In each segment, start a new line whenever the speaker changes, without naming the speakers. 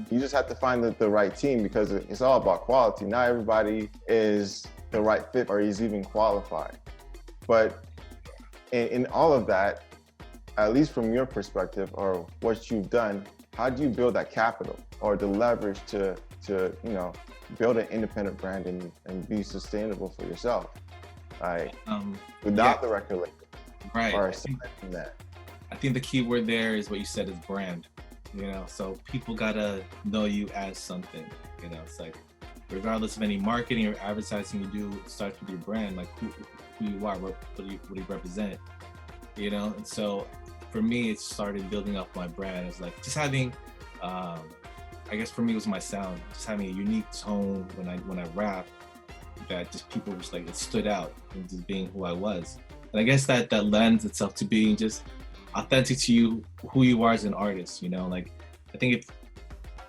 You just have to find the right team, because it's all about quality. Not everybody is the right fit or is even qualified. But in all of that, at least from your perspective or what you've done, how do you build that capital or the leverage to build an independent brand and be sustainable for yourself, like without the record label,
right?
Or something like that.
I think the key word there is what you said is brand. So people gotta know you as something. It's like, regardless of any marketing or advertising you do, it starts with your brand, like who you are, what do you represent. And so for me, it started building up my brand. It's like just having, I guess for me, it was my sound, just having a unique tone when I rap, that just people just like, it stood out and just being who I was. And I guess that lends itself to being just authentic to you, who you are as an artist. Like, I think if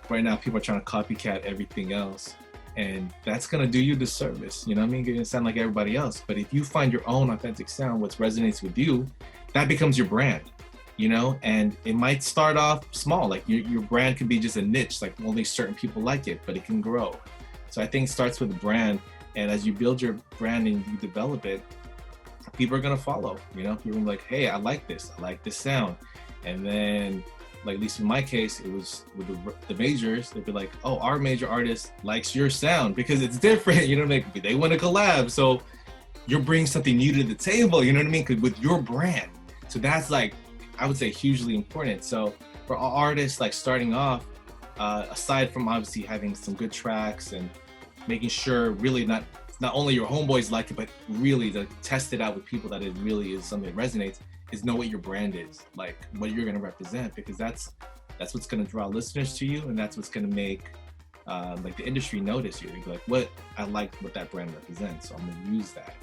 right now people are trying to copycat everything else, and that's gonna do you a disservice. You're gonna sound like everybody else. But if you find your own authentic sound, what resonates with you, that becomes your brand. And it might start off small, like your brand could be just a niche, like only certain people like it, but it can grow. So I think it starts with the brand, and as you build your brand and you develop it, people are gonna follow. People are gonna be like, hey, I like this sound. And then, like, at least in my case, it was with the majors, they'd be like, oh, our major artist likes your sound because it's different. They want to collab, so you're bringing something new to the table, with your brand. So that's, like, I would say, hugely important. So for artists like starting off, aside from obviously having some good tracks and making sure really not only your homeboys like it, but really to test it out with people that it really is something that resonates, is know what your brand is, like what you're going to represent, because that's what's going to draw listeners to you, and that's what's going to make like the industry notice you. You're like, I like what that brand represents, so I'm going to use that.